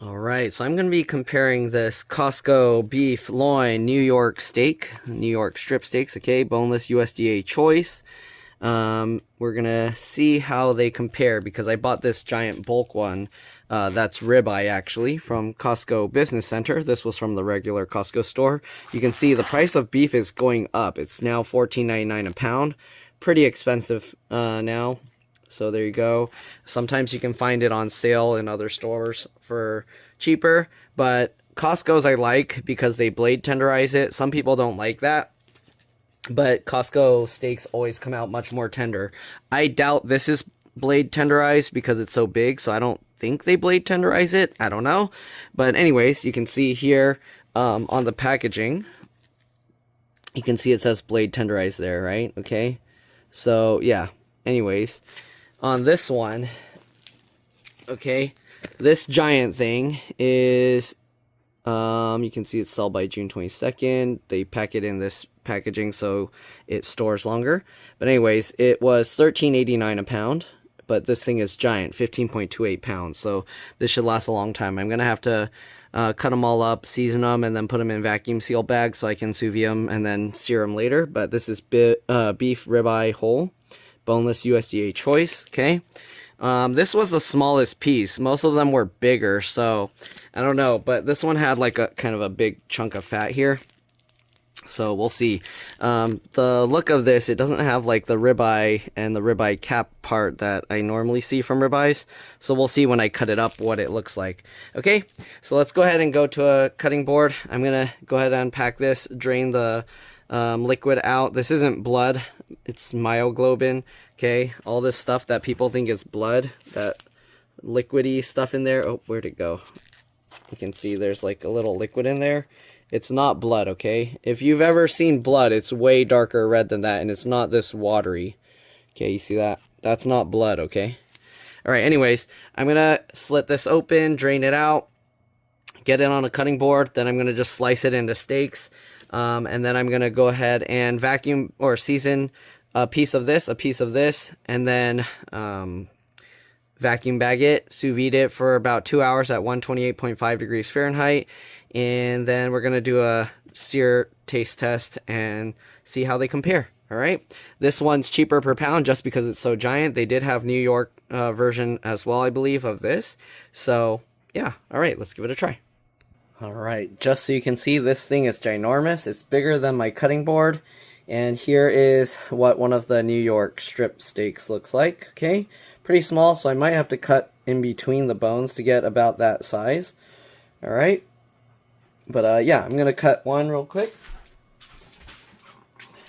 Alright, so I'm going to be comparing this Costco beef loin New York steak, New York strip steaks, okay, boneless USDA choice. We're going to see how they compare because I bought this giant bulk one, that's ribeye actually, from Costco Business Center. This was from the regular Costco store. You can see the price of beef is going up. It's now $14.99 a pound. Pretty expensive now. So there you go. Sometimes you can find it on sale in other stores for cheaper, but Costco's I like because they blade tenderize it. Some people don't like that, but Costco steaks always come out much more tender. I doubt this is blade tenderized because it's so big, so I don't think they blade tenderize it. I don't know. But anyways, you can see here on the packaging, you can see it says blade tenderized there, right? Okay. So yeah, anyways. On this one, okay, this giant thing is, you can see it's sold by June 22nd. They pack it in this packaging so it stores longer. But anyways, it was $13.89 a pound, but this thing is giant, 15.28 pounds. So this should last a long time. I'm going to have to cut them all up, season them, and then put them in vacuum seal bags so I can sous vide them and then sear them later. But this is beef ribeye whole. Boneless USDA choice, okay? This was the smallest piece. Most of them were bigger, so I don't know. But this one had like a kind of a big chunk of fat here. So we'll see. The look of this, it doesn't have like the ribeye and the ribeye cap part that I normally see from ribeyes. So we'll see when I cut it up what it looks like. Okay, so let's go ahead and go to a cutting board. I'm going to go ahead and unpack this, drain the liquid out. This isn't blood, it's myoglobin. Okay, all this stuff that people think is blood, that liquidy stuff in there. Oh, where'd it go? You can see there's like a little liquid in there. It's not blood, okay? If you've ever seen blood, it's way darker red than that, and it's not this watery. Okay, you see that? That's not blood, okay? Alright, anyways, I'm gonna slit this open, drain it out, get it on a cutting board, then I'm gonna just slice it into steaks. And then I'm going to go ahead and vacuum or season a piece of this, and then vacuum bag it, sous vide it for about 2 hours at 128.5 degrees Fahrenheit. And then we're going to do a sear taste test and see how they compare. All right. This one's cheaper per pound just because it's so giant. They did have New York version as well, I believe, of this. So yeah. All right. Let's give it a try. Alright, just so you can see, this thing is ginormous. It's bigger than my cutting board. And here is what one of the New York strip steaks looks like. Okay, pretty small, so I might have to cut in between the bones to get about that size. Alright, but yeah, I'm going to cut one real quick.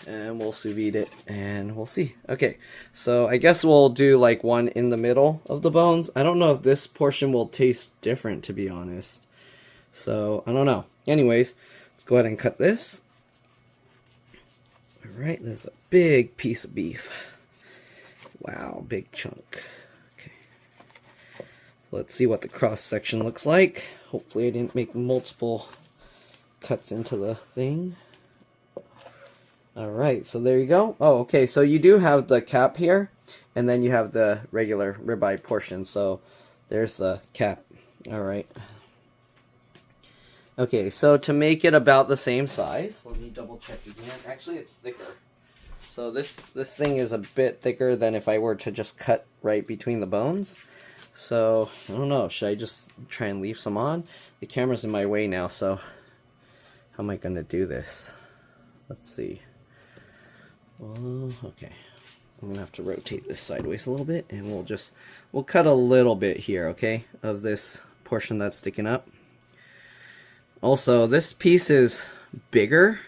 And we'll sous vide it, and we'll see. Okay, so I guess we'll do like one in the middle of the bones. I don't know if this portion will taste different, to be honest. So, I don't know. Anyways, let's go ahead and cut this. Alright, there's a big piece of beef. Wow, big chunk. Okay. Let's see what the cross section looks like. Hopefully I didn't make multiple cuts into the thing. Alright, so there you go. Oh, okay, so you do have the cap here, and then you have the regular ribeye portion. So, there's the cap. Alright. Okay, so to make it about the same size, let me double check again. Actually, it's thicker. So this thing is a bit thicker than if I were to just cut right between the bones. So, I don't know. Should I just try and leave some on? The camera's in my way now, so how am I going to do this? Let's see. Okay. I'm going to have to rotate this sideways a little bit, and we'll cut a little bit here, okay, of this portion that's sticking up. Also, this piece is bigger,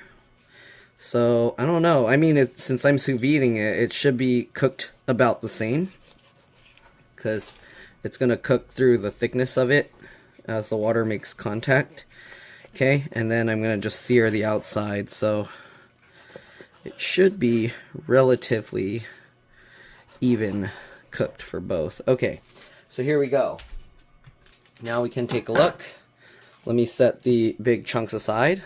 so I don't know. I mean, since I'm sous videing it, it should be cooked about the same, because it's going to cook through the thickness of it as the water makes contact. Okay, and then I'm going to just sear the outside, so it should be relatively even cooked for both. Okay, so here we go. Now we can take a look. Let me set the big chunks aside.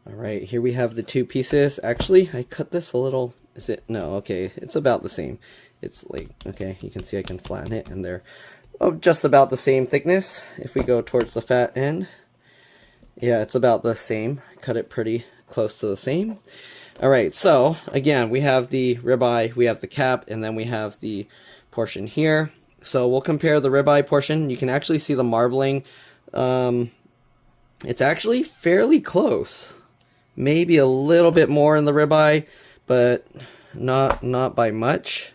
Alright, here we have the two pieces. Actually, I cut this a little. Is it? No, okay. It's about the same. It's like, okay, you can see I can flatten it, and they're just about the same thickness. If we go towards the fat end, yeah, it's about the same. Cut it pretty close to the same. All right, so again, we have the ribeye, we have the cap, and then we have the portion here. So we'll compare the ribeye portion. You can actually see the marbling. It's actually fairly close. Maybe a little bit more in the ribeye, but not by much.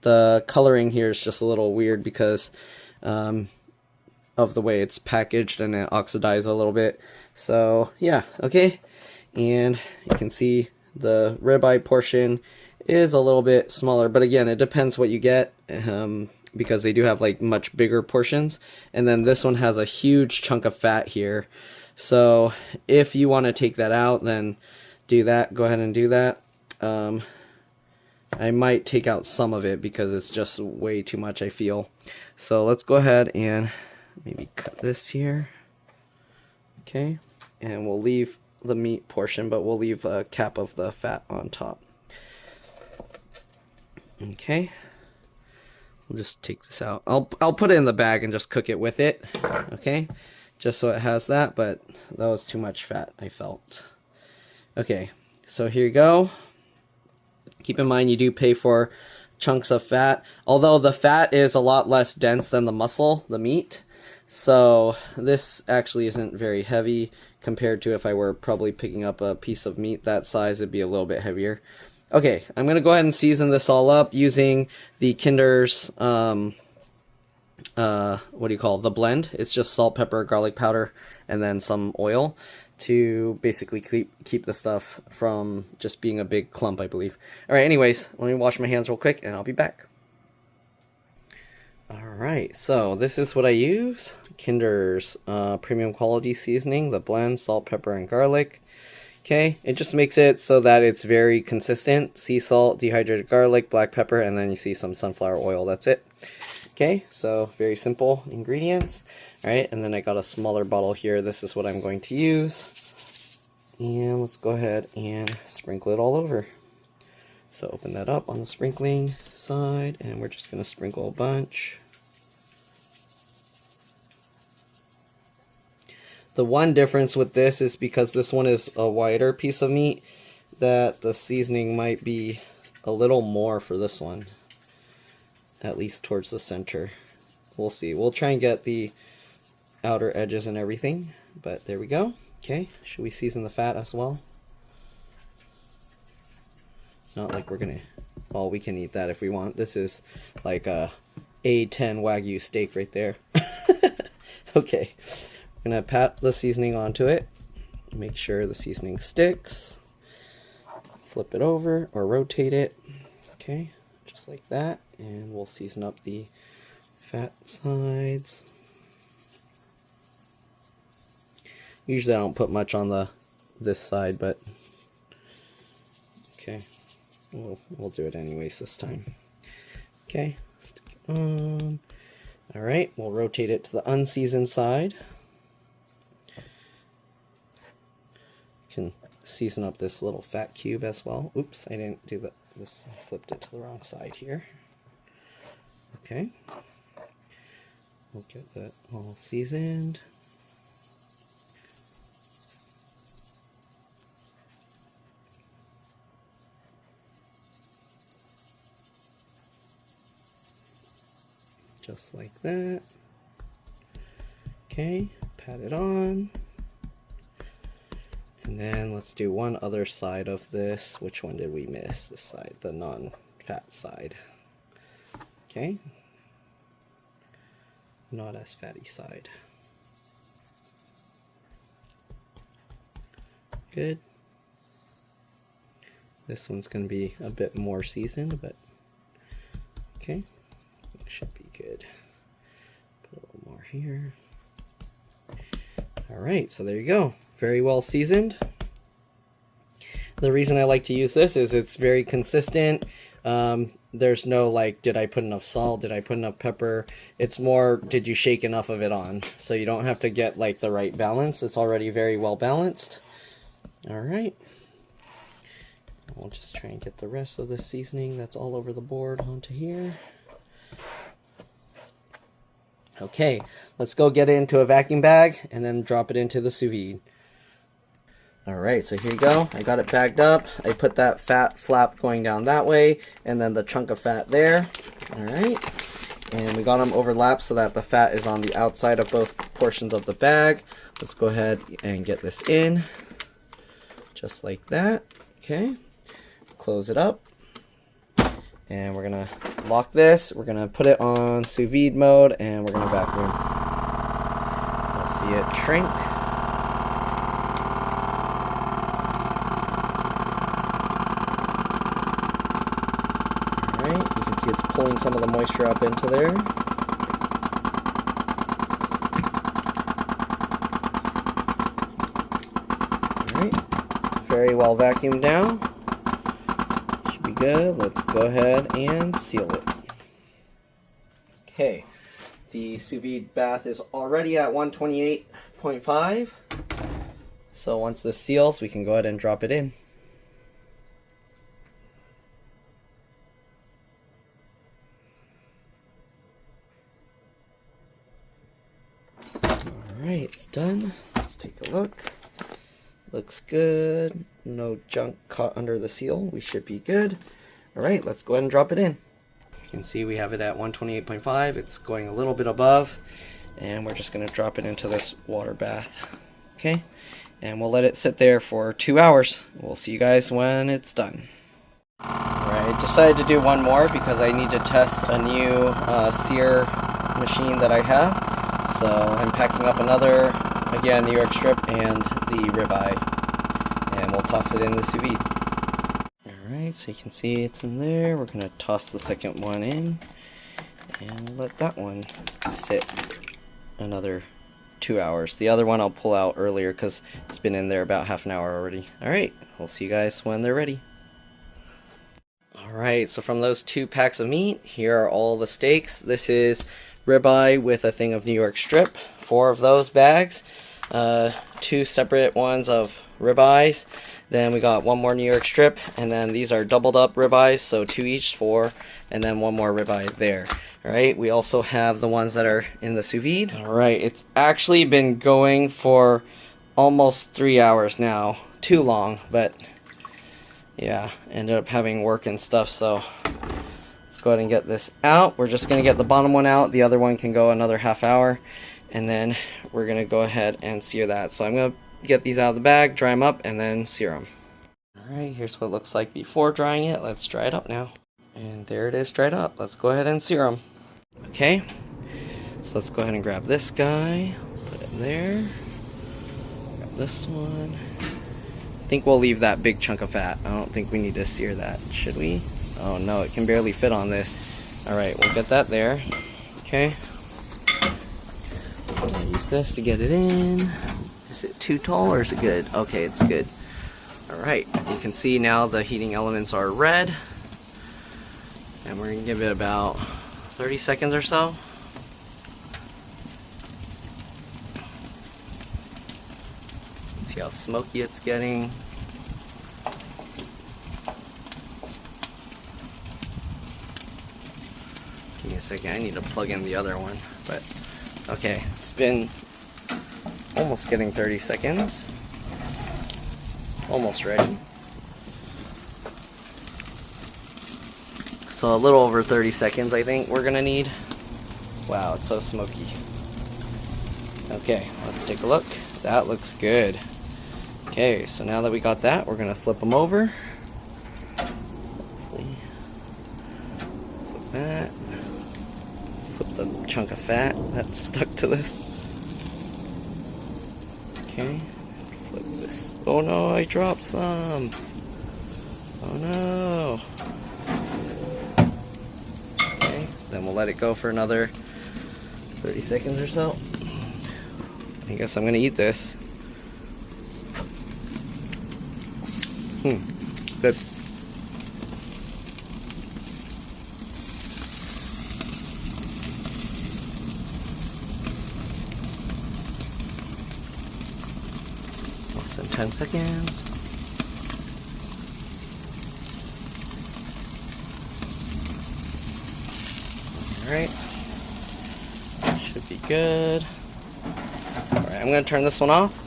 The coloring here is just a little weird because of the way it's packaged, and it oxidized a little bit. So yeah, okay. And you can see the ribeye portion is a little bit smaller, but again, it depends what you get, because they do have like much bigger portions. And then this one has a huge chunk of fat here. So if you want to take that out, then do that. Go ahead and do that. I might take out some of it because it's just way too much, I feel. So let's go ahead and maybe cut this here. Okay, and we'll leave the meat portion, but we'll leave a cap of the fat on top. Okay, we'll just take this out. I'll put it in the bag and just cook it with it. Okay, just so it has that, but that was too much fat, I felt. Okay, so here you go. Keep in mind you do pay for chunks of fat, although the fat is a lot less dense than the muscle, the meat. So this actually isn't very heavy compared to if I were probably picking up a piece of meat that size. It'd be a little bit heavier. Okay, I'm going to go ahead and season this all up using the Kinder's, what do you call it? The blend. It's just salt, pepper, garlic powder, and then some oil to basically keep the stuff from just being a big clump, I believe. All right, anyways, let me wash my hands real quick and I'll be back. Alright, so this is what I use. Kinder's premium quality seasoning, the blend, salt, pepper, and garlic. Okay, it just makes it so that it's very consistent. Sea salt, dehydrated garlic, black pepper, and then you see some sunflower oil. That's it. Okay, so very simple ingredients. Alright, and then I got a smaller bottle here. This is what I'm going to use. And let's go ahead and sprinkle it all over. So open that up on the sprinkling side, and we're just going to sprinkle a bunch. The one difference with this is because this one is a wider piece of meat, that the seasoning might be a little more for this one, at least towards the center. We'll see. We'll try and get the outer edges and everything, but there we go. Okay, should we season the fat as well? Not like we're gonna, well, we can eat that if we want. This is like a A10 Wagyu steak right there. Okay, we're gonna pat the seasoning onto it. Make sure the seasoning sticks. Flip it over or rotate it. Okay, just like that. And we'll season up the fat sides. Usually I don't put much on this side, but okay. We'll do it anyways this time. Okay, stick it on. Alright, we'll rotate it to the unseasoned side. Can season up this little fat cube as well. Oops, I didn't do this. I flipped it to the wrong side here. Okay. We'll get that all seasoned. Just like that. Okay, pat it on. And then let's do one other side of this. Which one did we miss? This side, the non-fat side. Okay. Not as fatty side. Good. This one's going to be a bit more seasoned, but okay. Should be good. Put a little more here. Alright, so there you go. Very well seasoned. The reason I like to use this is it's very consistent. There's no like, did I put enough salt? Did I put enough pepper? It's more, did you shake enough of it on? So you don't have to get like the right balance. It's already very well balanced. Alright. We'll just try and get the rest of the seasoning that's all over the board onto here. Okay, let's go get it into a vacuum bag and then drop it into the sous vide. Alright, so here you go. I got it bagged up. I put that fat flap going down that way and then the chunk of fat there. Alright, and we got them overlapped so that the fat is on the outside of both portions of the bag. Let's go ahead and get this in. Just like that. Okay, close it up. And we're going to lock this. We're going to put it on sous vide mode and we're going to vacuum. You'll see it shrink. It's pulling some of the moisture up into there. Alright, very well vacuumed down. Should be good. Let's go ahead and seal it. Okay, the sous vide bath is already at 128.5. So once this seals, we can go ahead and drop it in. Alright, it's done. Let's take a look. Looks good. No junk caught under the seal. We should be good. Alright, let's go ahead and drop it in. You can see we have it at 128.5. It's going a little bit above. And we're just going to drop it into this water bath. Okay? And we'll let it sit there for 2 hours. We'll see you guys when it's done. Alright, I decided to do one more because I need to test a new sear machine that I have. So I'm packing up another, again, New York strip and the ribeye, and we'll toss it in the sous vide. Alright, so you can see it's in there. We're going to toss the second one in and let that one sit another 2 hours. The other one I'll pull out earlier because it's been in there about half an hour already. Alright, we'll see you guys when they're ready. Alright, so from those 2 packs of meat, here are all the steaks. This is ribeye with a thing of New York strip, 4 of those bags, 2 separate ones of ribeyes, then we got 1 more New York strip, and then these are doubled up ribeyes, so 2 each, 4, and then 1 more ribeye there. Alright, we also have the ones that are in the sous vide. Alright, it's actually been going for almost 3 hours now. Too long, but yeah, ended up having work and stuff, so go ahead and get this out. We're just going to get the bottom one out. The other one can go another half hour. And then we're going to go ahead and sear that. So I'm going to get these out of the bag, dry them up, and then sear them. Alright, here's what it looks like before drying it. Let's dry it up now. And there it is dried up. Let's go ahead and sear them. Okay, so let's go ahead and grab this guy. Put it there. Grab this one. I think we'll leave that big chunk of fat. I don't think we need to sear that, should we? Oh no, it can barely fit on this. Alright, we'll get that there. Okay. I'm gonna use this to get it in. Is it too tall or is it good? Okay, it's good. Alright, you can see now the heating elements are red. And we're gonna give it about 30 seconds or so. See how smoky it's getting. Give me a second, I need to plug in the other one, but okay, it's been almost getting 30 seconds. Almost ready. So a little over 30 seconds I think we're gonna need. Wow, it's so smoky. Okay, let's take a look. That looks good. Okay, so now that we got that, we're gonna flip them over. Hopefully. Flip that. Flip the chunk of fat that's stuck to this. Okay, flip this. Oh no, I dropped some. Oh no. Okay, then we'll let it go for another 30 seconds or so. I guess I'm gonna eat this. Good. Less than 10 seconds. Alright. Should should be good. Alright, I'm going to turn this one off.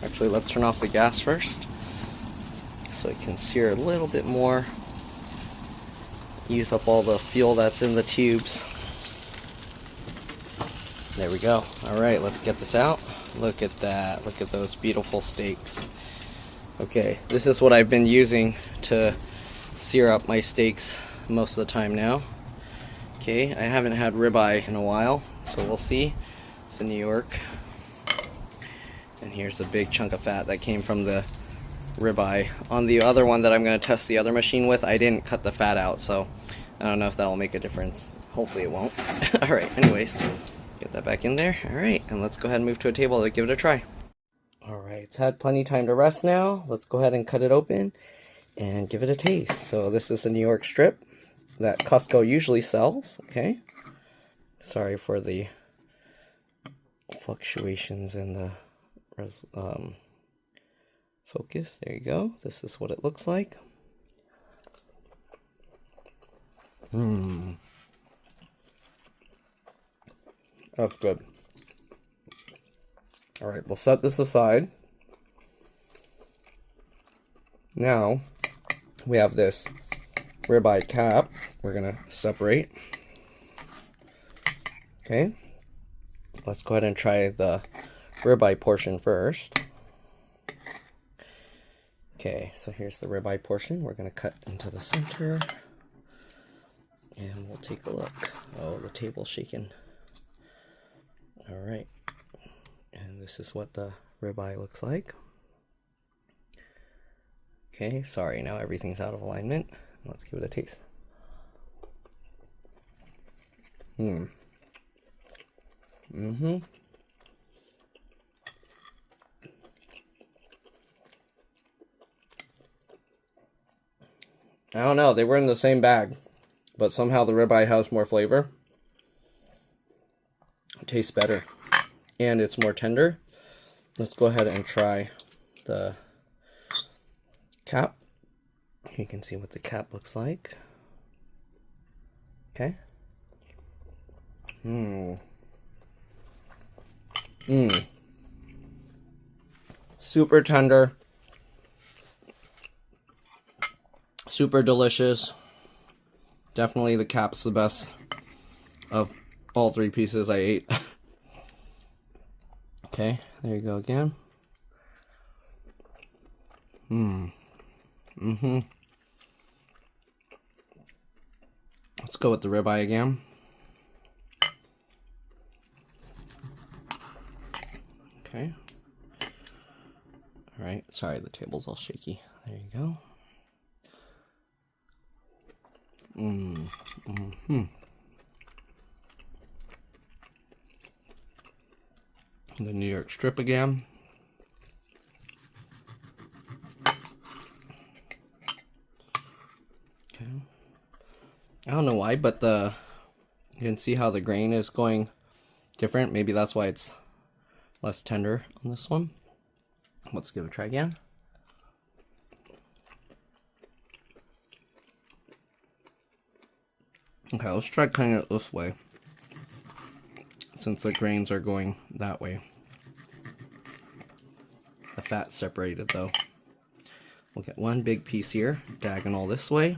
Actually, let's turn off the gas first, so it can sear a little bit more. Use up all the fuel that's in the tubes. There we go. Alright, let's get this out. Look at that. Look at those beautiful steaks. Okay, this is what I've been using to sear up my steaks most of the time now. Okay, I haven't had ribeye in a while, so we'll see. It's in New York. And here's a big chunk of fat that came from the ribeye. On the other one that I'm going to test the other machine with, I didn't cut the fat out, so I don't know if that'll make a difference. Hopefully it won't. Alright, anyways, get that back in there. Alright, and let's go ahead and move to a table to give it a try. Alright, it's had plenty of time to rest now. Let's go ahead and cut it open and give it a taste. So this is a New York strip that Costco usually sells. Okay, sorry for the fluctuations in the focus. There you go. This is what it looks like. That's good. Alright, we'll set this aside. Now we have this ribeye cap we're gonna separate. Okay, let's go ahead and try the ribeye portion first. Okay, so here's the ribeye portion. We're gonna cut into the center, and we'll take a look. Oh, the table's shaking. All right, and this is what the ribeye looks like. Okay, sorry, now everything's out of alignment. Let's give it a taste. I don't know, they were in the same bag, but somehow the ribeye has more flavor. It tastes better, and it's more tender. Let's go ahead and try the cap. You can see what the cap looks like. Okay. Super tender. Super delicious. Definitely the cap's the best of all three pieces I ate. Okay, there you go again. Let's go with the ribeye again. Okay. Alright, sorry, the table's all shaky. There you go. The New York strip again. Okay. I don't know why, but you can see how the grain is going different. Maybe that's why it's less tender on this one. Let's give it a try again. Okay, let's try cutting it this way, since the grains are going that way. The fat's separated though. We'll get one big piece here, diagonal this way.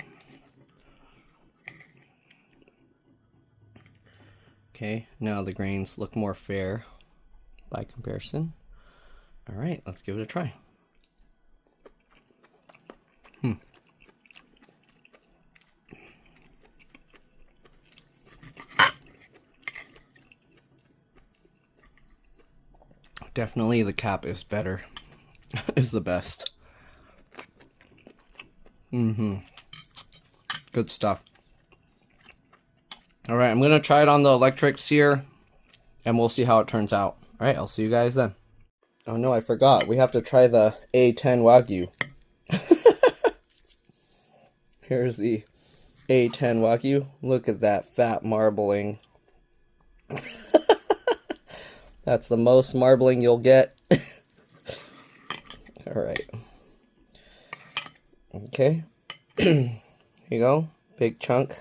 Okay, now the grains look more fair by comparison. Alright, let's give it a try. Definitely the cap is better. Is the best. Good stuff. Alright, I'm gonna try it on the electric sear and we'll see how it turns out. Alright, I'll see you guys then. Oh no, I forgot. We have to try the A10 Wagyu. Here's the A10 Wagyu. Look at that fat marbling. That's the most marbling you'll get. Alright. Okay. Here you go. Big chunk.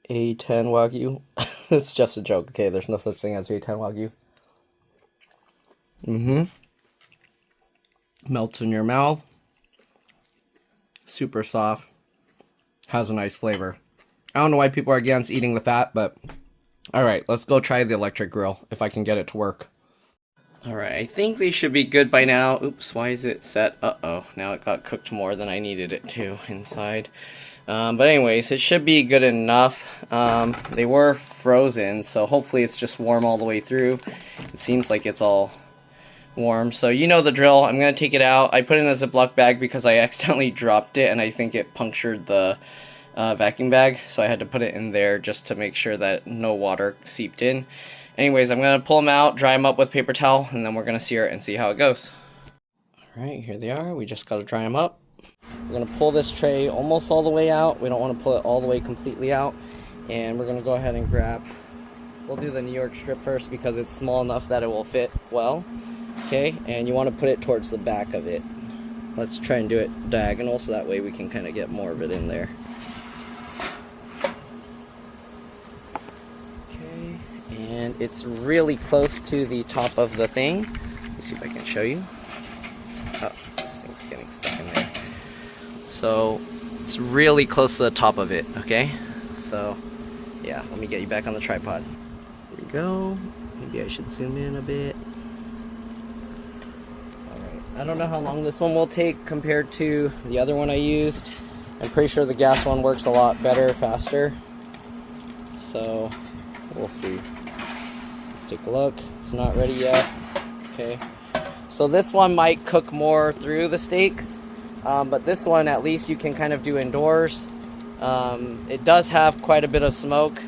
A10 Wagyu. It's just a joke, okay? There's no such thing as A10 Wagyu. Melts in your mouth. Super soft. Has a nice flavor. I don't know why people are against eating the fat, but alright, let's go try the electric grill if I can get it to work. Alright, I think they should be good by now. Oops, why is it set? Uh-oh, now it got cooked more than I needed it to inside. But anyways, it should be good enough. They were frozen, so hopefully it's just warm all the way through. It seems like it's all warm. So you know the drill. I'm going to take it out. I put it in a Ziploc bag because I accidentally dropped it and I think it punctured the vacuum bag. So I had to put it in there just to make sure that no water seeped in. Anyways, I'm going to pull them out, dry them up with paper towel, and then we're going to sear it and see how it goes. Alright, here they are. We just got to dry them up. We're going to pull this tray almost all the way out. We don't want to pull it all the way completely out. And we're going to go ahead and grab, we'll do the New York strip first because it's small enough that it will fit well. Okay, and you want to put it towards the back of it. Let's try and do it diagonal so that way we can kind of get more of it in there. And it's really close to the top of the thing. Let's see if I can show you. Oh, this thing's getting stuck in there. So it's really close to the top of it, okay? So yeah, let me get you back on the tripod. There we go. Maybe I should zoom in a bit. Alright, I don't know how long this one will take compared to the other one I used. I'm pretty sure the gas one works a lot better, faster. So we'll see. Take a look. It's not ready yet. Okay, so this one might cook more through the steaks, but this one at least you can kind of do indoors. It does have quite a bit of smoke,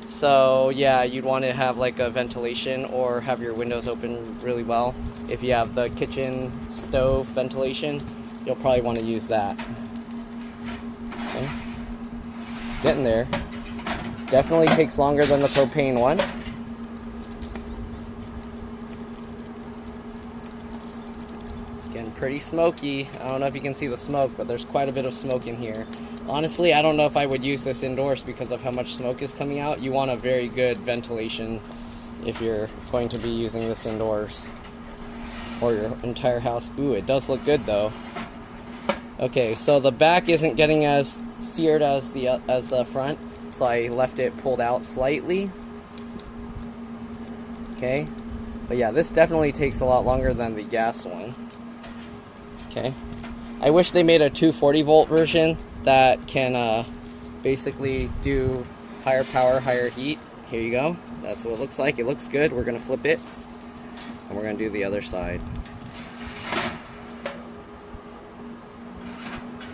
so yeah, you'd want to have like a ventilation or have your windows open really well. If you have the kitchen stove ventilation, you'll probably want to use that. Okay. Getting there. Definitely takes longer than the propane one. Getting pretty smoky. I don't know if you can see the smoke, but there's quite a bit of smoke in here. Honestly, I don't know if I would use this indoors because of how much smoke is coming out. You want a very good ventilation if you're going to be using this indoors or your entire house. Ooh, it does look good though. Okay, so the back isn't getting as seared as the front, so I left it pulled out slightly. Okay, but yeah, this definitely takes a lot longer than the gas one. Okay, I wish they made a 240 volt version that can basically do higher power, higher heat. Here you go. That's what it looks like. It looks good. We're going to flip it and we're going to do the other side.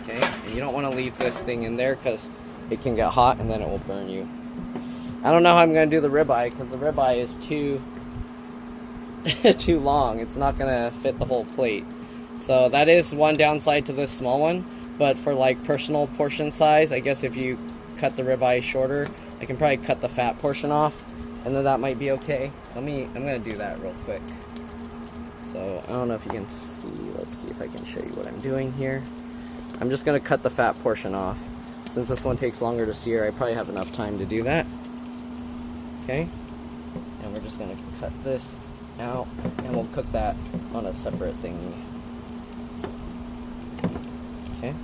Okay, and you don't want to leave this thing in there because it can get hot and then it will burn you. I don't know how I'm going to do the ribeye because the ribeye is too long. It's not going to fit the whole plate. So that is one downside to this small one, but for like personal portion size, I guess if you cut the ribeye shorter, I can probably cut the fat portion off, and then that might be okay. I'm gonna do that real quick. So I don't know if you can see, let's see if I can show you what I'm doing here. I'm just gonna cut the fat portion off. Since this one takes longer to sear, I probably have enough time to do that. Okay, and we're just gonna cut this out, and we'll cook that on a separate thing. Okay,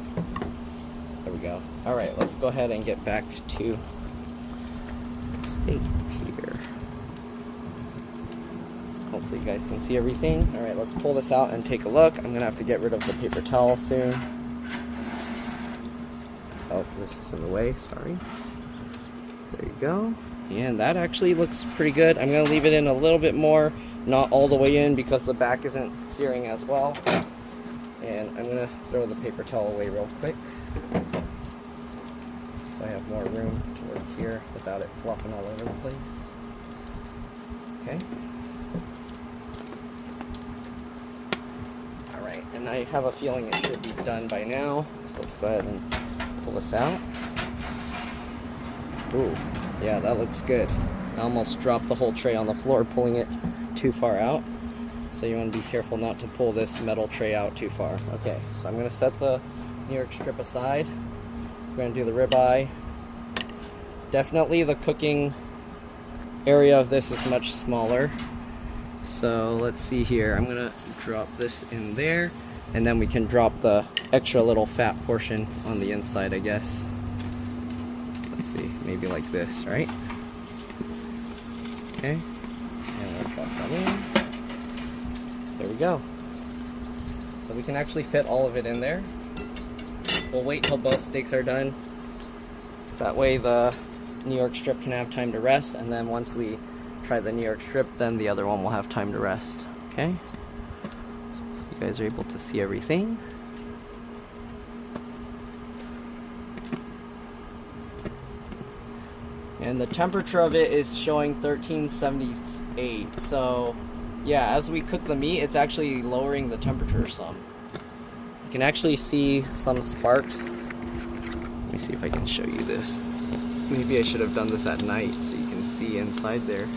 there we go. Alright, let's go ahead and get back to steak here. Hopefully you guys can see everything. Alright, let's pull this out and take a look. I'm gonna have to get rid of the paper towel soon. Oh, this is in the way, sorry. So there you go. And that actually looks pretty good. I'm gonna leave it in a little bit more, not all the way in because the back isn't searing as well. And I'm going to throw the paper towel away real quick so I have more room to work here without it flopping all over the place. Okay. Alright, and I have a feeling it should be done by now. So let's go ahead and pull this out. Ooh, yeah, that looks good. I almost dropped the whole tray on the floor pulling it too far out. So you want to be careful not to pull this metal tray out too far. Okay, so I'm going to set the New York strip aside. We're going to do the ribeye. Definitely the cooking area of this is much smaller. So let's see here. I'm gonna drop this in there, and then we can drop the extra little fat portion on the inside, I guess. Let's see, maybe like this, right? Okay, and we'll drop that in. There we go. So we can actually fit all of it in there. We'll wait till both steaks are done. That way the New York strip can have time to rest, and then once we try the New York strip, then the other one will have time to rest. Okay? So you guys are able to see everything. And the temperature of it is showing 1378. So yeah, as we cook the meat, it's actually lowering the temperature some. You can actually see some sparks. Let me see if I can show you this. Maybe I should have done this at night so you can see inside there.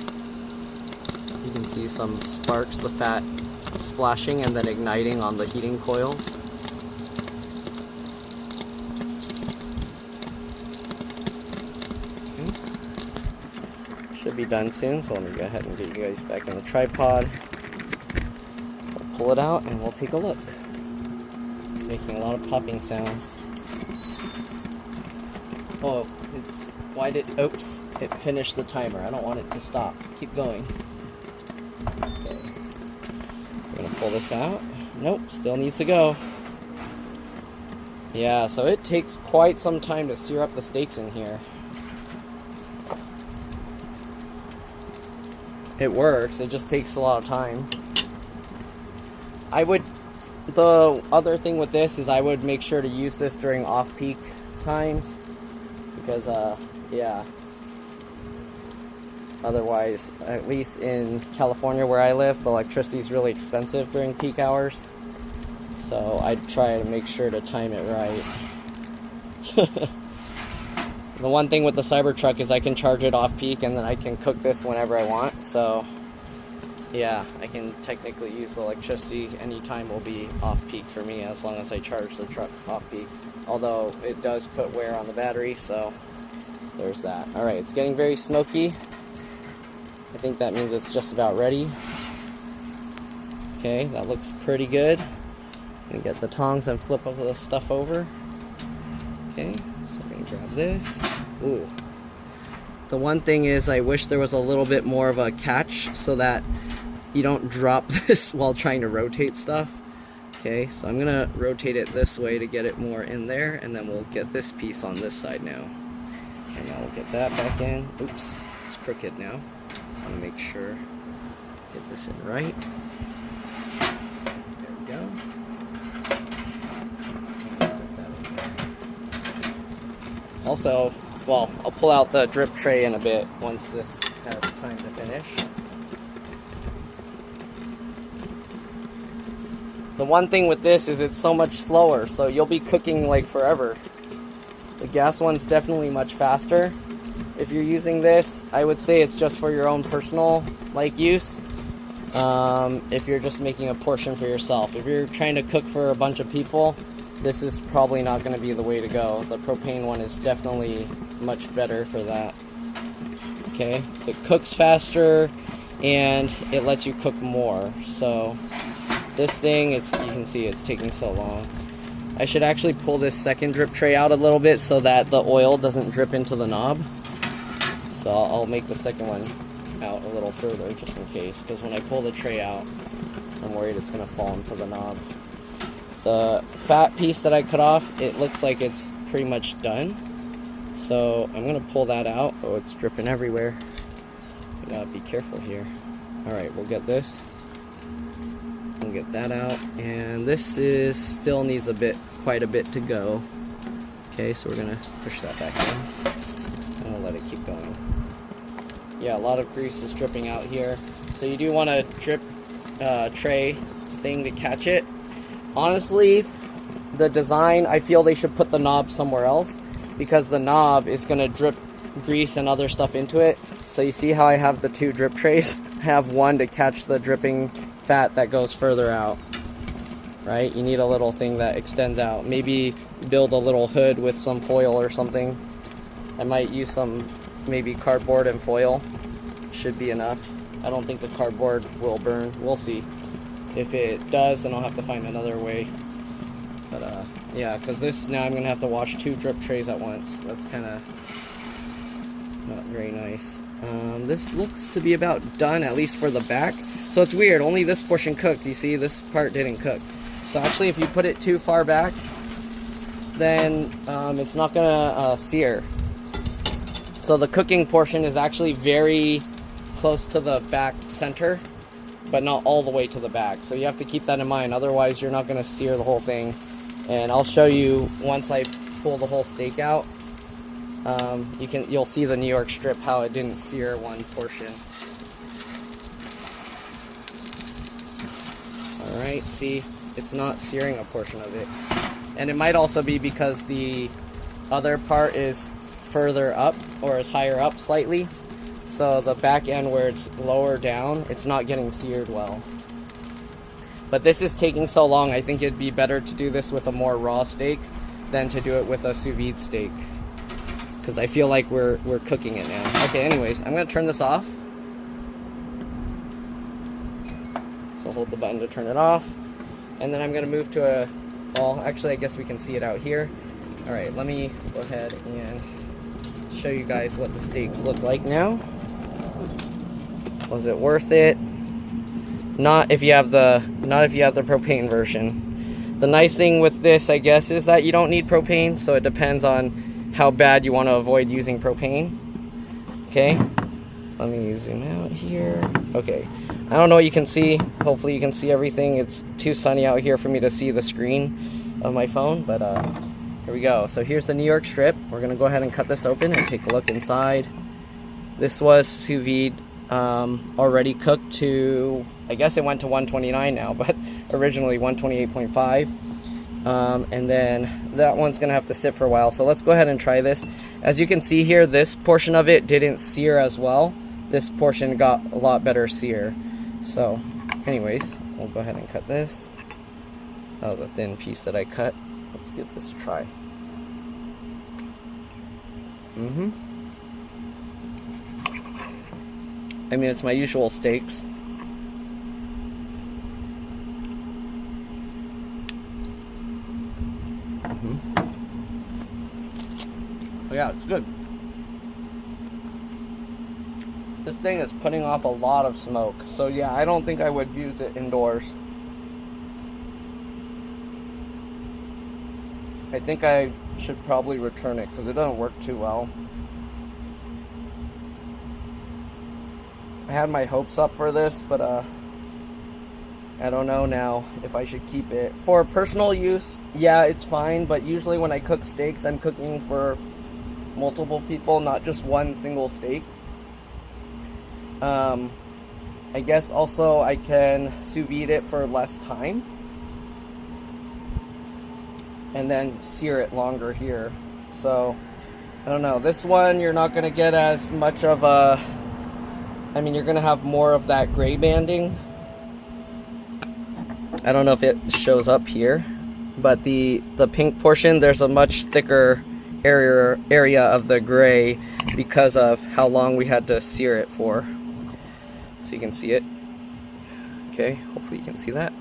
You can see some sparks, the fat splashing and then igniting on the heating coils. Okay. Should be done soon, so let me go ahead and get you guys back on the tripod. We'll pull it out and we'll take a look. It's making a lot of popping sounds. Oh, oops, it finished the timer. I don't want it to stop. Keep going. Okay. We're gonna pull this out. Nope, still needs to go. Yeah, so it takes quite some time to sear up the steaks in here. It works, it just takes a lot of time. The other thing with this is I would make sure to use this during off-peak times. Because, yeah, otherwise, at least in California where I live, the electricity is really expensive during peak hours. So I'd try to make sure to time it right. The one thing with the Cybertruck is I can charge it off peak and then I can cook this whenever I want. So, yeah, I can technically use the electricity anytime will be off peak for me as long as I charge the truck off peak. Although it does put wear on the battery, so there's that. Alright, it's getting very smoky. I think that means it's just about ready. Okay, that looks pretty good. I'm gonna get the tongs and flip the stuff over. Okay, so I'm gonna grab this. Ooh. The one thing is I wish there was a little bit more of a catch so that you don't drop this while trying to rotate stuff. Okay, so I'm gonna rotate it this way to get it more in there, and then we'll get this piece on this side now. And now we'll get that back in. Oops, it's crooked now. So I'm gonna make sure, get this in right. There we go. Also, well, I'll pull out the drip tray in a bit once this has time to finish. The one thing with this is it's so much slower, so you'll be cooking like forever. The gas one's definitely much faster. If you're using this, I would say it's just for your own personal use. If you're just making a portion for yourself. If you're trying to cook for a bunch of people, this is probably not going to be the way to go. The propane one is definitely much better for that. Okay, it cooks faster and it lets you cook more. So this thing, you can see it's taking so long. I should actually pull this second drip tray out a little bit so that the oil doesn't drip into the knob. So I'll make the second one out a little further just in case, because when I pull the tray out, I'm worried it's going to fall into the knob. The fat piece that I cut off, it looks like it's pretty much done. So I'm going to pull that out. Oh, it's dripping everywhere. You gotta be careful here. Alright, we'll get this. We'll get that out, and this still needs quite a bit to go. Okay, so we're gonna push that back in, and we'll let it keep going. Yeah, a lot of grease is dripping out here, so you do want a drip tray thing to catch it. Honestly, the design, I feel they should put the knob somewhere else, because the knob is gonna drip grease and other stuff into it. So you see how I have the two drip trays? I have one to catch the dripping fat that goes further out, right? You need a little thing that extends out. Maybe build a little hood with some foil or something. I might use some maybe cardboard and foil should be enough. I don't think the cardboard will burn. We'll see. If it does, then I'll have to find another way. But yeah, because this, now I'm gonna have to wash 2 drip trays at once. That's kind of not very nice. This looks to be about done, at least for the back. So it's weird, only this portion cooked. You see, this part didn't cook. So actually, if you put it too far back, then it's not gonna sear. So the cooking portion is actually very close to the back center, but not all the way to the back. So you have to keep that in mind, otherwise you're not gonna sear the whole thing. And I'll show you once I pull the whole steak out. You'll see the New York strip, how it didn't sear one portion. Alright, see, it's not searing a portion of it. And it might also be because the other part is further up, or is higher up slightly. So the back end where it's lower down, it's not getting seared well. But this is taking so long, I think it'd be better to do this with a more raw steak than to do it with a sous vide steak. Because I feel like we're cooking it now. Okay, anyways, I'm gonna turn this off. So hold the button to turn it off. And then I'm gonna move to a, well, actually I guess we can see it out here. All right, let me go ahead and show you guys what the steaks look like now. Was it worth it? Not if you have the propane version. The nice thing with this, I guess, is that you don't need propane, so it depends on how bad you want to avoid using propane. Okay, let me zoom out here. Okay, I don't know what you can see. Hopefully you can see everything. It's too sunny out here for me to see the screen of my phone, but here we go. So here's the New York strip. We're gonna go ahead and cut this open and take a look inside. This was sous vide, already cooked to, I guess it went to 129 now, but originally 128.5. And then that one's gonna have to sit for a while. So let's go ahead and try this. As you can see here, this portion of it didn't sear as well. This portion got a lot better sear. So anyways, we'll go ahead and cut this. That was a thin piece that I cut. Let's give this a try. I mean, it's my usual steaks. Oh yeah, it's good. This thing is putting off a lot of smoke. So yeah, I don't think I would use it indoors. I think I should probably return it because it doesn't work too well. I had my hopes up for this, but I don't know now if I should keep it. For personal use, yeah, it's fine, but usually when I cook steaks, I'm cooking for multiple people, not just one single steak. I guess also I can sous vide it for less time and then sear it longer here. So I don't know, this one you're not gonna get as much of a, I mean, you're gonna have more of that gray banding. I don't know if it shows up here, but the pink portion, there's a much thicker area of the gray because of how long we had to sear it for. So you can see it. Okay, hopefully you can see that.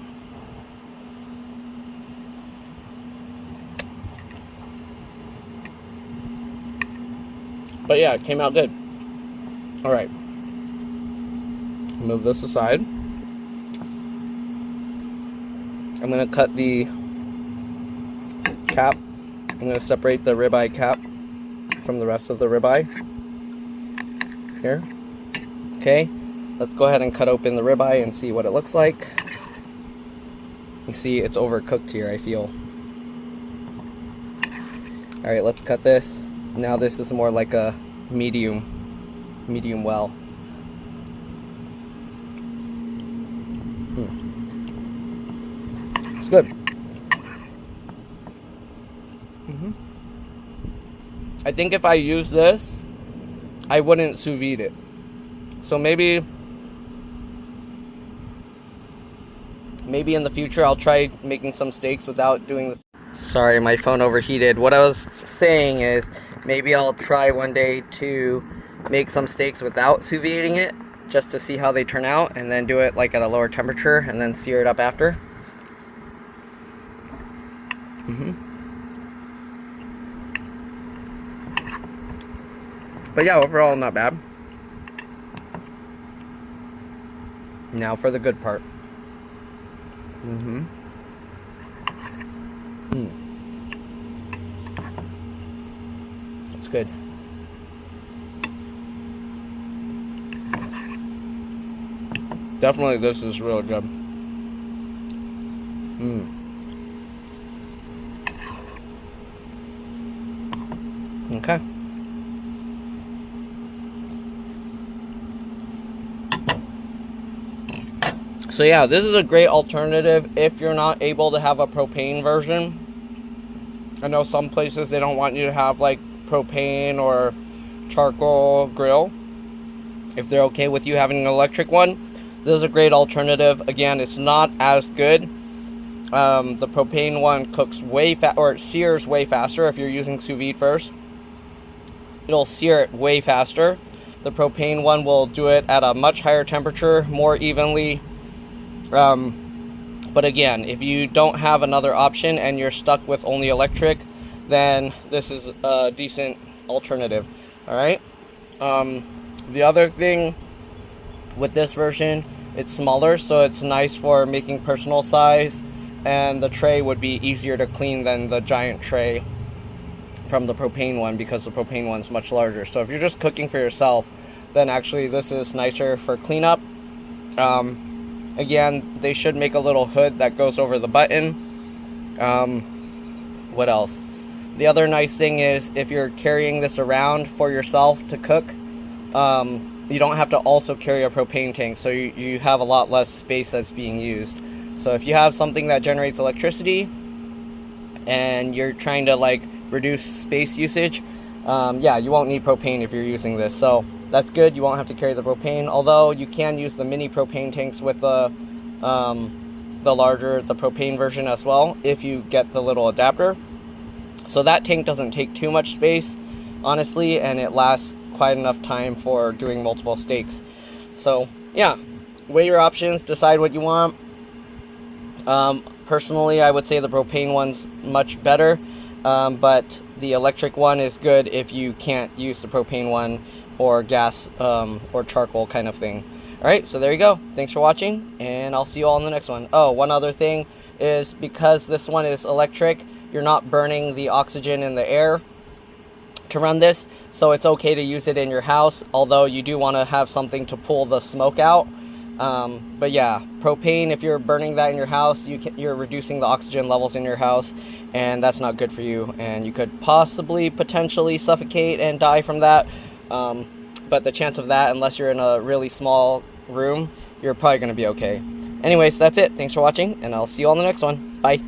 But yeah, it came out good. All right. Move this aside. I'm gonna cut the cap. I'm gonna separate the ribeye cap from the rest of the ribeye. Here. Okay. Let's go ahead and cut open the ribeye and see what it looks like. You see it's overcooked here, I feel. All right, let's cut this. Now this is more like a medium well. It's good. I think if I use this, I wouldn't sous vide it. So maybe in the future I'll try making some steaks without doing this. Sorry, my phone overheated. What I was saying is maybe I'll try one day to make some steaks without sous videing it, just to see how they turn out, and then do it like at a lower temperature and then sear it up after. But yeah, overall not bad. Now for the good part. It's good. Definitely this is really good. Okay. So yeah, this is a great alternative if you're not able to have a propane version. I know some places they don't want you to have like propane or charcoal grill. If they're okay with you having an electric one, this is a great alternative. Again, it's not as good. The propane one cooks or sears way faster if you're using sous vide first. It'll sear it way faster. The propane one will do it at a much higher temperature, more evenly. But again, if you don't have another option and you're stuck with only electric, then this is a decent alternative. Alright. The other thing with this version, it's smaller, so it's nice for making personal size, and the tray would be easier to clean than the giant tray from the propane one, because the propane one's much larger. So if you're just cooking for yourself, then actually this is nicer for cleanup. Again, they should make a little hood that goes over the button. What else? The other nice thing is if you're carrying this around for yourself to cook, you don't have to also carry a propane tank, so you have a lot less space that's being used. So if you have something that generates electricity and you're trying to like reduce space usage, yeah, you won't need propane if you're using this. So that's good. You won't have to carry the propane, although you can use the mini propane tanks with the propane version as well if you get the little adapter. So that tank doesn't take too much space, honestly, and it lasts quite enough time for doing multiple steaks. So yeah, weigh your options, decide what you want. Personally, I would say the propane one's much better, but the electric one is good if you can't use the propane one or gas or charcoal kind of thing. Alright, so there you go. Thanks for watching, and I'll see you all in the next one. Oh, one other thing is, because this one is electric, you're not burning the oxygen in the air to run this, so it's okay to use it in your house, although you do want to have something to pull the smoke out. But yeah, propane, if you're burning that in your house, you're reducing the oxygen levels in your house, and that's not good for you, and you could potentially suffocate and die from that. But the chance of that, unless you're in a really small room, you're probably going to be okay. Anyways, that's it. Thanks for watching, and I'll see you all in the next one. Bye.